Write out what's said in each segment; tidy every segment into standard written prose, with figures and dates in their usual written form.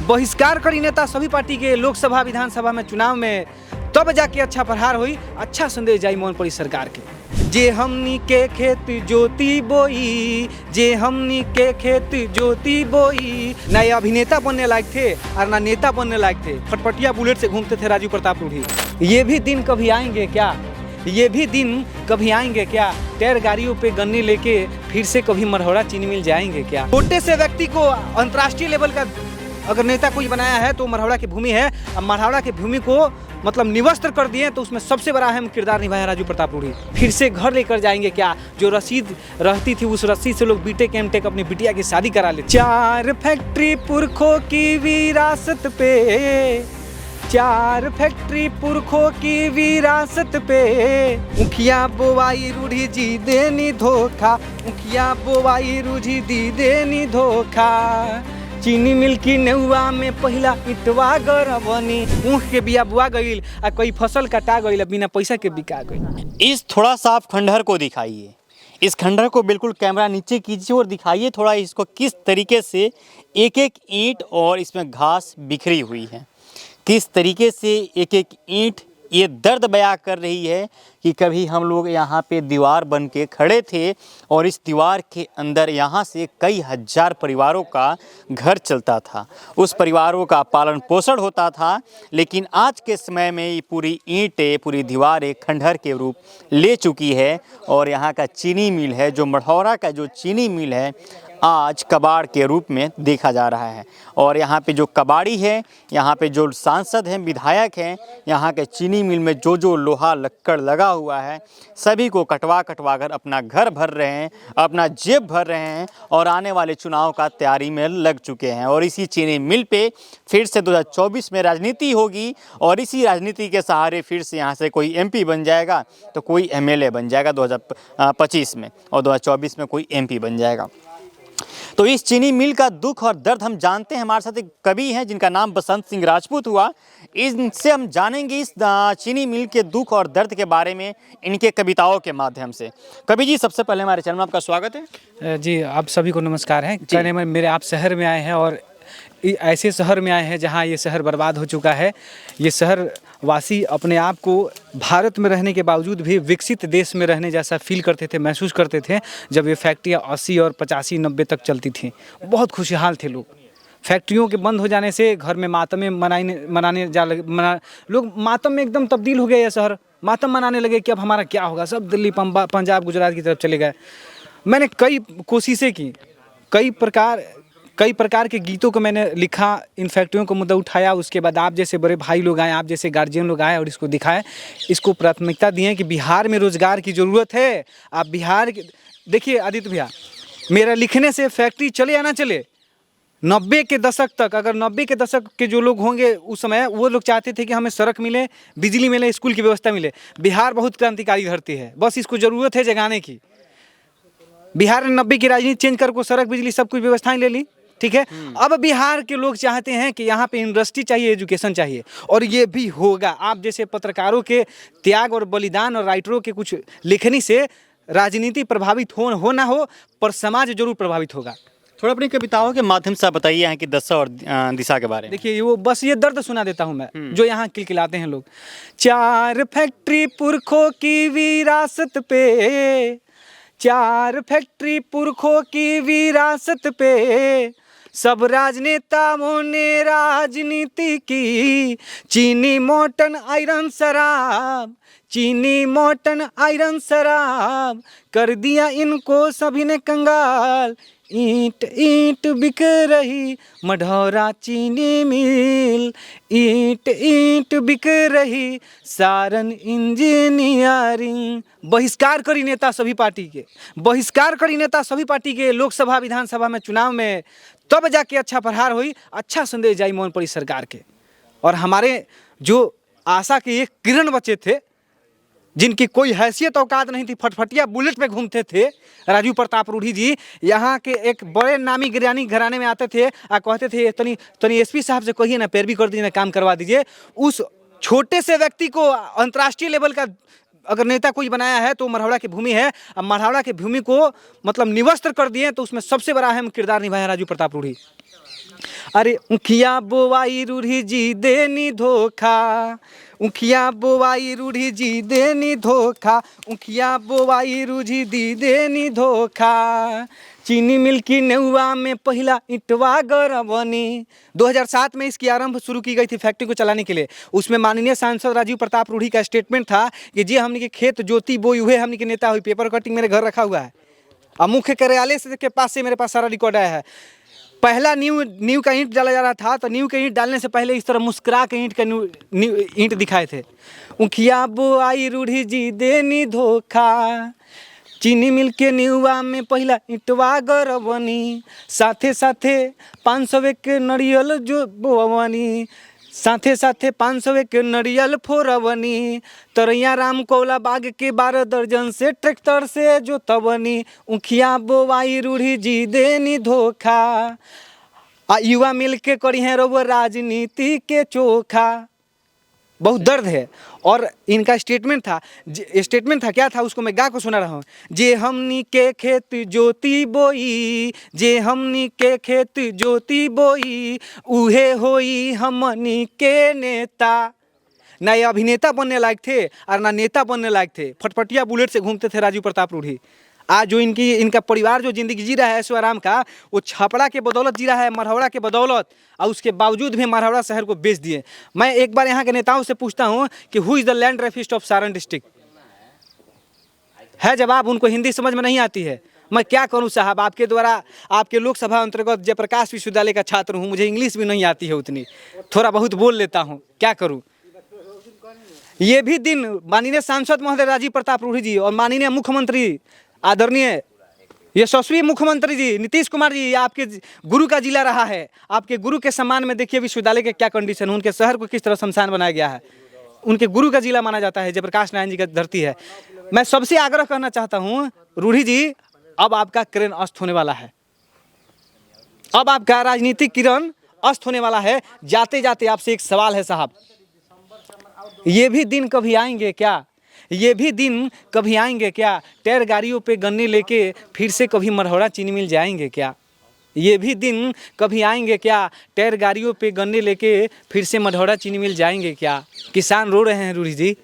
बहिष्कार करी नेता सभी पार्टी के लोकसभा विधानसभा में चुनाव में, तब जाके अच्छा प्रहार हुई, अच्छा संदेश जाई मोहन पड़ी सरकार के। जे हमनी के खेत जोती बोई, जे हमनी के खेत जोती बोई। ना ये अभिनेता बनने लायक थे और ना नेता बनने लायक थे, फटफटिया बुलेट से घूमते थे राजू प्रताप रूढ़ी। ये भी दिन कभी आएंगे क्या, ये भी दिन कभी आएंगे क्या, टायर गाड़ियों पे गन्ने लेके फिर से कभी मरहौड़ा चीनी मिल जाएंगे क्या। छोटे से व्यक्ति को अंतर्राष्ट्रीय लेवल का अगर नेता कोई बनाया है तो मरहौड़ा की भूमि है। अब मरहौड़ा की भूमि को मतलब निवस्त्र कर दिए तो उसमें सबसे बड़ा अहम किरदार निभाया राजू प्रताप रूढ़ी। फिर से घर लेकर जाएंगे क्या, जो रसीद रहती थी उस रसीद से लोग बीटेक एमटेक अपनी बिटिया की शादी करा ले। 4 फैक्ट्री पुरखों की विरासत पे, 4 फैक्ट्री पुरखों की विरासत पे, मुखिया बोवाई रूढ़ी जी देनी धोखा, मुखिया बोवाई रूढ़ी दी देनी धोखा। चीनी मिल की नेउआ में पहला इटवा गरबनी, ऊख के बिया बुआ गईल आ कोई फसल कटा गईल बिना पैसा के बिका गईल। इस थोड़ा सा आप खंडहर को दिखाइए, इस खंडहर को बिल्कुल कैमरा नीचे कीजिए और दिखाइए थोड़ा इसको किस तरीके से एक एक ईंट और इसमें घास बिखरी हुई है, किस तरीके से एक एक ईंट ये दर्द बयां कर रही है कि कभी हम लोग यहाँ पे दीवार बन के खड़े थे और इस दीवार के अंदर यहाँ से कई हजार परिवारों का घर चलता था, उस परिवारों का पालन पोषण होता था। लेकिन आज के समय में ये पूरी ईंटें, पूरी दीवारें खंडहर के रूप ले चुकी है और यहाँ का चीनी मिल है, जो मढ़ौरा का जो चीनी मिल है, आज कबाड़ के रूप में देखा जा रहा है। और यहाँ पे जो कबाड़ी है, यहाँ पे जो सांसद हैं, विधायक हैं, यहाँ के चीनी मिल में जो जो लोहा लक्कड़ लगा हुआ है, सभी को कटवा कटवा कर अपना घर भर रहे हैं, अपना जेब भर रहे हैं और आने वाले चुनाव का तैयारी में लग चुके हैं। और इसी चीनी मिल पे फिर से 2024 में राजनीति होगी और इसी राजनीति के सहारे फिर से यहाँ से कोई MP बन जाएगा तो कोई MLA बन जाएगा 2025 में, और 2024 में कोई MP बन जाएगा। तो इस चीनी मिल का दुख और दर्द हम जानते हैं। हमारे साथ एक कवि हैं जिनका नाम बसंत सिंह राजपूत हुआ, इनसे हम जानेंगे इस चीनी मिल के दुख और दर्द के बारे में इनके कविताओं के माध्यम से। कवि जी, सबसे पहले हमारे चैनल में आपका स्वागत है। जी, आप सभी को नमस्कार है। कहने में मेरे आप शहर में आए हैं और ऐसे शहर में आए हैं जहां ये शहर बर्बाद हो चुका है। ये शहर वासी अपने आप को भारत में रहने के बावजूद भी विकसित देश में रहने जैसा फील करते थे, महसूस करते थे जब ये फैक्ट्रियाँ 80 और 85 90 तक चलती थी। बहुत खुशहाल थे लोग। फैक्ट्रियों के बंद हो जाने से घर में मातम मनाने लोग मातम में एकदम तब्दील हो गया। यह शहर मातम मनाने लगे कि अब हमारा क्या होगा, सब दिल्ली पंजाब गुजरात की तरफ चले गए। मैंने कई कोशिशें की, कई प्रकार के गीतों को मैंने लिखा, इन फैक्ट्रियों को मुद्दा उठाया। उसके बाद आप जैसे बड़े भाई लोग आए, आप जैसे गार्जियन लोग आए और इसको दिखाए, इसको प्राथमिकता दिए कि बिहार में रोजगार की ज़रूरत है। आप बिहार के देखिए आदित्य भैया, मेरा लिखने से फैक्ट्री चले या ना चले, 90 के दशक तक, अगर 90 के दशक के जो लोग होंगे उस समय, वो लोग चाहते थे कि हमें सड़क मिले, बिजली मिले, स्कूल की व्यवस्था मिले। बिहार बहुत क्रांतिकारी धरती है, बस इसको ज़रूरत है जगाने की। बिहार ने 90 की राजनीति चेंज कर को सड़क बिजली सब कुछ व्यवस्थाएं ले ली, ठीक है। अब बिहार के लोग चाहते हैं कि यहाँ पे इंडस्ट्री चाहिए, एजुकेशन चाहिए, और ये भी होगा। आप जैसे पत्रकारों के त्याग और बलिदान और राइटरों के कुछ लिखनी से राजनीति प्रभावित हो ना हो, पर समाज जरूर प्रभावित होगा। थोड़ा अपनी कविताओं के माध्यम से आप बताइए यहाँ की दशा और दिशा के बारे में। देखिए, वो बस ये दर्द सुना देता हूँ मैं, जो यहाँ किलकिलाते हैं लोग। 4 फैक्ट्री पुरखों की विरासत पे, 4 फैक्ट्री पुरखों की विरासत पे, सब राजनेताओं ने राजनीति की। चीनी मोटन आयरन शराब, चीनी मोटन आयरन शराब, कर दिया इनको सभी ने कंगाल। ईंट ईंट बिक रही मढ़ौरा चीनी मिल, ईंट ईंट बिक रही सारन इंजीनियरिंग। बहिष्कार करी नेता सभी पार्टी के, बहिष्कार करी नेता सभी पार्टी के लोकसभा विधानसभा में चुनाव में, तब जाके अच्छा प्रहार हुई, अच्छा संदेश जाई मोहन पड़ी सरकार के। और हमारे जो आशा के एक किरण बचे थे, जिनकी कोई हैसियत औकात नहीं थी, फटफटिया बुलेट पे घूमते थे, राजू प्रताप रूढ़ी जी यहाँ के एक बड़े नामी गिरयानी घराने में आते थे और कहते थे तनी SP साहब से कहिए ना, पैरवी कर दीजिए ना, काम करवा दीजिए। उस छोटे से व्यक्ति को अंतर्राष्ट्रीय लेवल का अगर नेता कोई बनाया है तो मरहौड़ा की भूमि है। अब मरहौड़ा की भूमि को मतलब निवस्त्र कर दिए तो उसमें सबसे बड़ा अहम किरदार निभाया राजू प्रताप रूढ़ी। अरे उखिया बोवाई रूढ़ी जी देनी धोखा, उखिया बोवाई रूढ़ी जी देनी धोखा, उखिया बोवाई रूढ़ी दी देनी धोखा। चीनी मिल की नेउआ में पहला इटवा गरबनी। 2007 में इसकी आरंभ शुरू की गई थी फैक्ट्री को चलाने के लिए। उसमें माननीय सांसद राजीव प्रताप रूढ़ी का स्टेटमेंट था कि जी हमने के खेत जोती बोई हुए हमने के नेता हुई। पेपर कटिंग मेरे घर रखा हुआ है और मुख्य कार्यालय से के पास से मेरे पास सारा रिकॉर्ड आया है। पहला नींव का ईंट डाला जा रहा था तो नींव के ईंट डालने से पहले इस तरह मुस्कुरा के ईंट दिखाए थे। उखिया बोआई रूढ़ी जी देनी धोखा, चीनी मिल के नीवा में पहला इटवा गरबनी, साथे साथे 500 के नरियल जो बोवनी, साथे साथे 500 के नरियल फोरवनी, तरैया राम कोला बाग के 12 दर्जन से ट्रैक्टर से जो तबनी। उखिया बोवाई रूढ़ी जी देनी धोखा, युवा मिल के करी हैं रब राजनीति के चोखा। बहुत दर्द है। और इनका स्टेटमेंट था क्या था उसको मैं गा को सुना रहा हूँ। जे हमनी के खेत जोती बोई, जे हमनी के खेत जोती बोई, उहे होई हमनी के नेता। ना ये अभिनेता बनने लायक थे और ना नेता बनने लायक थे। फटफटिया बुलेट से घूमते थे राजीव प्रताप रूढ़ी। आज जो इनका परिवार जो जिंदगी जी रहा है ऐशो आराम का, वो छपड़ा के बदौलत जी रहा है, मरहौड़ा के बदौलत, और उसके बावजूद भी मरहौड़ा शहर को बेच दिए। मैं एक बार यहाँ के नेताओं से पूछता हूँ कि हु इज़ द लैंड रेफिस्ट ऑफ सारण डिस्ट्रिक्ट, है जवाब। उनको हिंदी समझ में नहीं आती है। मैं क्या करूँ साहब, आपके द्वारा आपके लोकसभा अंतर्गत जयप्रकाश विश्वविद्यालय का छात्र हूँ, मुझे इंग्लिश भी नहीं आती है उतनी, थोड़ा बहुत बोल लेता हूँ, क्या करूँ। ये भी दिन माननीय सांसद महोदय राजीव प्रताप रूढ़ी जी और माननीय मुख्यमंत्री आदरणीय यशस्वी मुख्यमंत्री जी नीतीश कुमार जी, आपके गुरु का जिला रहा है। आपके गुरु के सम्मान में देखिए विश्वविद्यालय के क्या कंडीशन है, उनके शहर को किस तरह शमशान बनाया गया है। उनके गुरु का जिला माना जाता है, जयप्रकाश नारायण जी का धरती है। मैं सबसे आग्रह करना चाहता हूँ रूढ़ी जी, अब आपका किरण अस्त होने वाला है, अब आपका राजनीतिक किरण अस्त होने वाला है। जाते जाते आपसे एक सवाल है साहब, ये भी दिन कभी आएंगे क्या, ये भी दिन कभी आएंगे क्या, टायर गाड़ियों पे गन्ने लेके फिर से कभी मरहौड़ा चीनी मिल जाएंगे क्या। ये भी दिन कभी आएंगे क्या, टायर गाड़ियों पे गन्ने लेके फिर से मरहौड़ा चीनी मिल जाएंगे क्या। किसान रो रहे हैं रूढ़ी जी,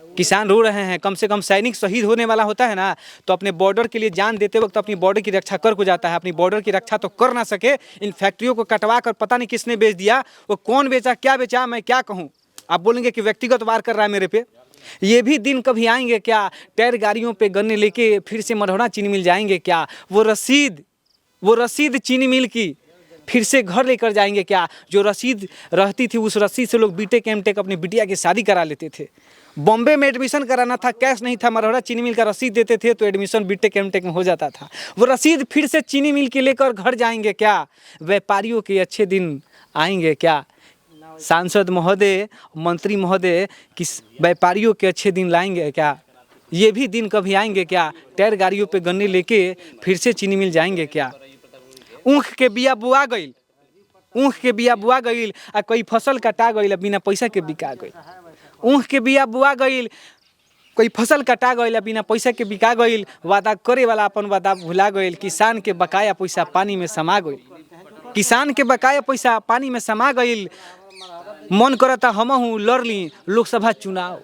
किसान रो रहे हैं। कम से कम सैनिक शहीद होने वाला होता है ना, तो अपने बॉर्डर के लिए जान देते वक्त अपनी बॉर्डर की रक्षा कर को जाता है। अपनी बॉर्डर की रक्षा तो कर ना सके, इन फैक्ट्रियों को कटवा कर पता नहीं किसने बेच दिया, वो कौन बेचा क्या बेचा मैं क्या कहूँ। आप बोलेंगे कि व्यक्तिगत वार कर रहा है मेरे पे। ये भी दिन कभी आएंगे क्या, टायर गाड़ियों पे गन्ने लेके फिर से मरहौड़ा चीनी मिल जाएंगे क्या। वो रसीद चीनी मिल की फिर से घर लेकर जाएंगे क्या। जो रसीद रहती थी उस रसीद से लोग बीटेक एमटेक अपनी बिटिया की शादी करा लेते थे। बॉम्बे में एडमिशन कराना था, कैश नहीं था, मरहौड़ा चीनी मिल का रसीद देते थे तो एडमिशन बीटेक एमटेक में हो जाता था। वो रसीद फिर से चीनी मिल के लेकर घर जाएंगे क्या। व्यापारियों के अच्छे दिन आएंगे क्या। सांसद महोदय, मंत्री महोदय, किस व्यापारियों के अच्छे दिन लाएंगे क्या। ये भी दिन कभी आएंगे क्या, टायर गाड़ियों पे गन्ने लेके फिर से चीनी मिल जाएंगे क्या। ऊख के बिया बुआ गईल, ऊख के बिया बुआ गईल आ कोई फसल कटा गईल बिना पैसा के बिका गईल। ऊख के बिया बुआ गईल, कोई फसल कटा गईल बिना पैसा के बिका गईल। वादा करे वाला अपन वादा भुला गईल, किसान के बकाया पैसा पानी में समा गईल। किसान के बकाया पैसा पानी में समा गईल। मन करता हमहू लड़ ली लोकसभा चुनाव,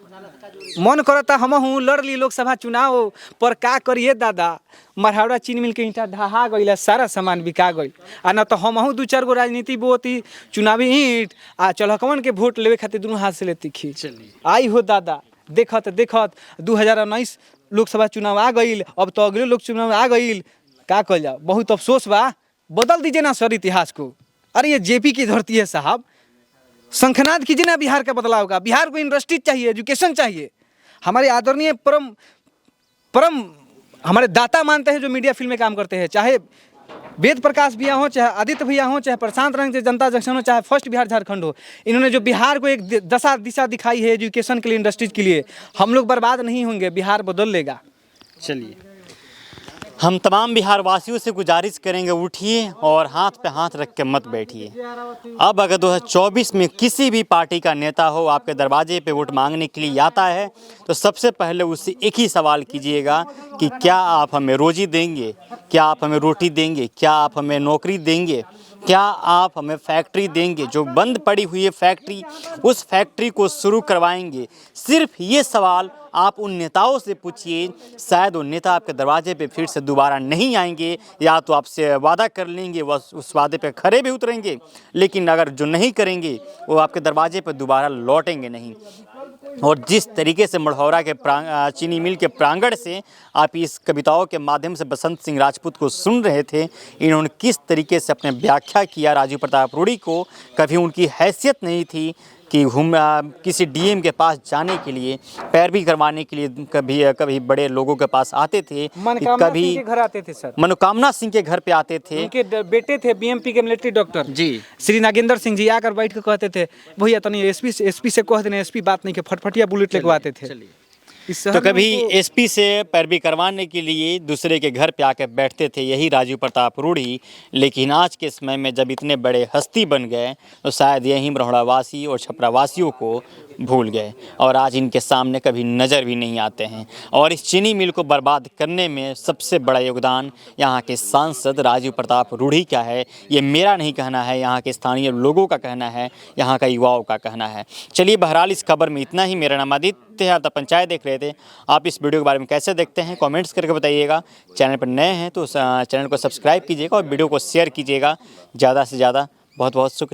मन करता हमहू लड़ ली लोकसभा चुनाव, पर का करिए दादा, मरहौड़ा चीनी मिल के ईंटा ढहा गईल, सारा सामान बिका गईल। आ न तो हमहू 2-4 गो राजनीति बोती चुनावी ईंट आ चलहकवन के वोट लेवे खातिर दोनों हाथ से लेती खींच। आई हो दादा, देखत देखत 2019 लोकसभा चुनाव आ गईल, अब तो अगले लोक चुनाव आ गईल, का कल जाओ। बहुत अफसोस बा, बदल दीजिए ना सर इतिहास को। अरे ये जेपी की धरती है साहब, शंखनाद कीजिए ना बिहार का बदलाव का। बिहार को इंडस्ट्री चाहिए, एजुकेशन चाहिए। हमारे आदरणीय परम हमारे दाता मानते हैं जो मीडिया फील्ड में काम करते हैं, चाहे वेद प्रकाश भैया हो, चाहे आदित्य भैया हो, चाहे प्रशांत रंग से जनता जंक्शन हो, चाहे फर्स्ट बिहार झारखंड हो। इन्होंने जो बिहार को एक दशा दिशा दिखाई है एजुकेशन के लिए, इंडस्ट्रीज के लिए। हम लोग बर्बाद नहीं होंगे, बिहार बदल लेगा। चलिए, हम तमाम बिहार वासियों से गुजारिश करेंगे, उठिए और हाथ पे हाथ रख के मत बैठिए। अब अगर 2024 में किसी भी पार्टी का नेता हो आपके दरवाजे पे वोट मांगने के लिए आता है, तो सबसे पहले उससे एक ही सवाल कीजिएगा कि क्या आप हमें रोजी देंगे, क्या आप हमें रोटी देंगे, क्या आप हमें नौकरी देंगे, क्या आप हमें फैक्ट्री देंगे? जो बंद पड़ी हुई है फैक्ट्री, उस फैक्ट्री को शुरू करवाएंगे? सिर्फ ये सवाल आप उन नेताओं से पूछिए, शायद वो नेता आपके दरवाजे पे फिर से दोबारा नहीं आएंगे, या तो आपसे वादा कर लेंगे, वह उस वादे पे खरे भी उतरेंगे, लेकिन अगर जो नहीं करेंगे वो आपके दरवाजे पे दोबारा लौटेंगे नहीं। और जिस तरीके से मढ़ौरा के चीनी मिल के प्रांगण से आप इस कविताओं के माध्यम से बसंत सिंह राजपूत को सुन रहे थे, इन्होंने किस तरीके से अपने व्याख्या किया राजीव प्रताप रूढ़ी को। कभी उनकी हैसियत नहीं थी कि हम किसी डीएम के पास जाने के लिए, पैरवी करवाने के लिए कभी बड़े लोगों के पास आते थे, मनोकामना कभी सिंह के घर आते थे सर। मनोकामना सिंह के घर पे आते थे। उनके बेटे थे बीएमपी के मिलिट्री डॉक्टर जी। श्री नागेंद्र सिंह जी आकर बैठ के कहते थे, भैया तनी एसपी से कह देना, एसपी बात नहीं के फटफटिया बुलेट लेके आते थे। इस शहर तो में कभी उनको- एसपी से पैरवी करवाने के लिए दूसरे के घर पे आकर बैठते थे यही राजीव प्रताप रूढ़ी। लेकिन आज के समय में जब इतने बड़े हस्ती बन गए तो शायद यही मढ़ौरावासी और छपरावासियों को भूल गए, और आज इनके सामने कभी नज़र भी नहीं आते हैं। और इस चीनी मिल को बर्बाद करने में सबसे बड़ा योगदान यहाँ के सांसद राजीव प्रताप रूढ़ी का है। ये मेरा नहीं कहना है, यहाँ के स्थानीय लोगों का कहना है, यहाँ का युवाओं का कहना है। चलिए बहरहाल इस खबर में इतना ही। मेरा नाम आदित्य है, आप द पंचायत देख रहे थे। आप इस वीडियो के बारे में कैसे देखते हैं कमेंट्स करके बताइएगा। चैनल पर नए हैं तो चैनल को सब्सक्राइब कीजिएगा और वीडियो को शेयर कीजिएगा ज़्यादा से ज़्यादा। बहुत बहुत शुक्रिया।